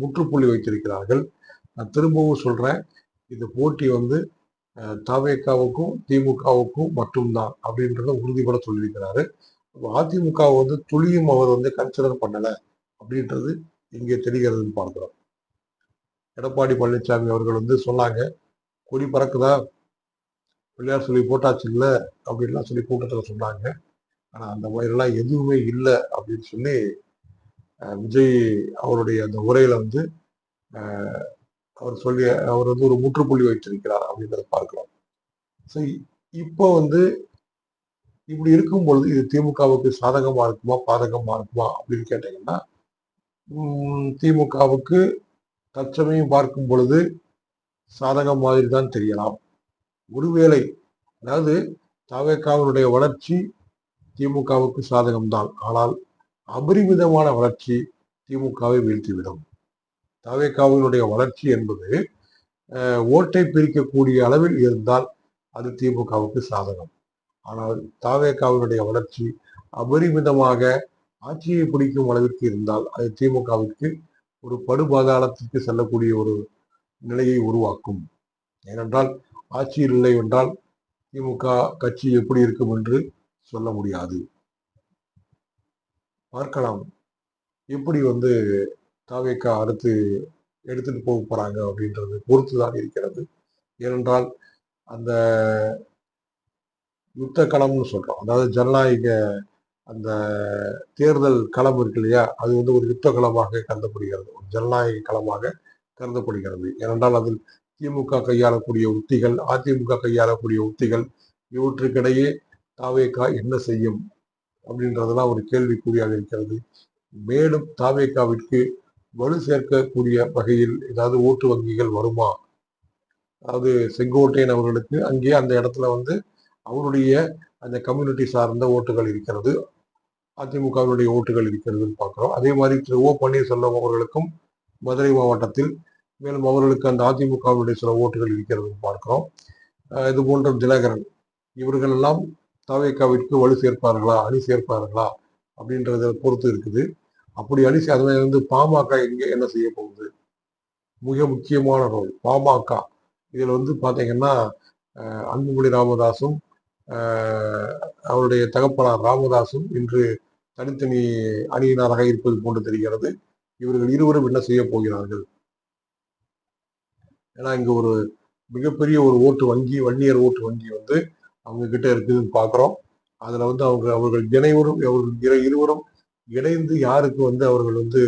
முற்றுப்புள்ளி வைத்திருக்கிறார்கள். நான் திரும்பவும் சொல்றேன், இந்த போட்டி வந்து தவேகாவுக்கும் திமுகவுக்கும் மட்டும்தான் அப்படின்றத உறுதிபட சொல்லியிருக்கிறாரு. அதிமுக வந்து துளியும் அவர் வந்து கன்சிடர் பண்ணல அப்படின்றது இங்கே தெரிகிறதுன்னு பார்க்கிறோம். எடப்பாடி பழனிசாமி அவர்கள் வந்து சொன்னாங்க, கொடி பறக்குதா, பிள்ளையார் சொல்லி போட்டாச்சு இல்ல அப்படின்லாம் சொல்லி கூட்டத்துல சொன்னாங்க. ஆனா அந்த மாதிரிலாம் எதுவுமே இல்லை அப்படின்னு சொல்லி விஜய் அவருடைய அந்த உரையில வந்து அவர் வந்து ஒரு முற்றுப்புள்ளி வைத்திருக்கிறார் அப்படின்றத பார்க்கிறோம். இப்போ வந்து இப்படி இருக்கும் பொழுது இது திமுகவுக்கு சாதகமா இருக்குமா பாதகமா இருக்குமா அப்படின்னு கேட்டீங்கன்னா, திமுகவுக்கு தற்சமயம் பார்க்கும் பொழுது சாதகம் மாதிரி தான் தெரியலாம். ஒருவேளை அதாவது தவேகாவினுடைய வளர்ச்சி திமுகவுக்கு சாதகம்தான். ஆனால் அபரிமிதமான வளர்ச்சி திமுகவை வீழ்த்திவிடும். தவேகாவினுடைய வளர்ச்சி என்பது ஓட்டை பிரிக்கக்கூடிய அளவில் இருந்தால் அது திமுகவுக்கு சாதகம். ஆனால் தவேகாவினுடைய வளர்ச்சி அபரிமிதமாக ஆட்சியை பிடிக்கும் அளவிற்கு இருந்தால் அது திமுகவிற்கு ஒரு படுபாதாளத்திற்கு செல்லக்கூடிய ஒரு நிலையை உருவாக்கும். ஏனென்றால் ஆட்சியில் இல்லை என்றால் திமுக கட்சி எப்படி இருக்கும் என்று சொல்ல முடியாது. பார்க்கலாம் எப்படி வந்து தவேகா அடுத்து எடுத்துட்டு போக போறாங்க அப்படின்றது பொறுத்துதான் இருக்கிறது. ஏனென்றால் அந்த யுத்த களம்னு சொல்றோம், அதாவது ஜனநாயக அந்த தேர்தல் களம் இருக்கு இல்லையா, அது வந்து ஒரு யுத்த களமாக கருதப்படுகிறது, ஒரு ஜனநாயக களமாக கருதப்படுகிறது. ஏனென்றால் அதில் திமுக கையாளக்கூடிய உத்திகள், அதிமுக கையாளக்கூடிய உத்திகள், இவற்றுக்கிடையே தவேகா என்ன செய்யும் அப்படின்றதெல்லாம் ஒரு கேள்விக்குறியாக இருக்கிறது. மேலும் தவேகாவிற்கு வலு சேர்க்கக்கூடிய வகையில் ஏதாவது ஓட்டு வங்கிகள் வருமா? அதாவது செங்கோட்டையன் அவர்களுக்கு அங்கே அந்த இடத்துல வந்து அவருடைய அந்த கம்யூனிட்டி சார்ந்த ஓட்டுகள் இருக்கிறது, அதிமுகவினுடைய ஓட்டுகள் இருக்கிறதுன்னு பார்க்கிறோம். அதே மாதிரி திரு ஓ பன்னீர்செல்வம் அவர்களுக்கும் மதுரை மாவட்டத்தில் மேலும் அவர்களுக்கு அந்த அதிமுகவினுடைய சில ஓட்டுகள் இருக்கிறதுன்னு பார்க்கிறோம். இது போன்ற தினகரன் இவர்கள் எல்லாம் தவேகாவிற்கு வலு சேர்ப்பார்களா, அணி சேர்ப்பார்களா அப்படின்றத பொறுத்து இருக்குது. அப்படி அதுல வந்து பாமக எங்க என்ன செய்ய போகுது, மிக முக்கியமான ரோல் பாமக. இதுல வந்து பாத்தீங்கன்னா அன்புமணி ராமதாசும் அவருடைய தகப்பனார் ராமதாசும் இன்று தனித்தனி அணியினராக இருப்பது போன்று தெரிகிறது. இவர்கள் இருவரும் என்ன செய்ய போகிறார்கள்? ஏன்னா இங்க ஒரு மிகப்பெரிய ஒரு ஓட்டு வங்கி, வன்னியர் ஓட்டு வங்கி வந்து அவங்க கிட்ட இருக்குதுன்னு பாக்குறோம். அதுல வந்து அவர்கள் இருவரும் இணைந்து யாருக்கு வந்து அவர்கள் வந்து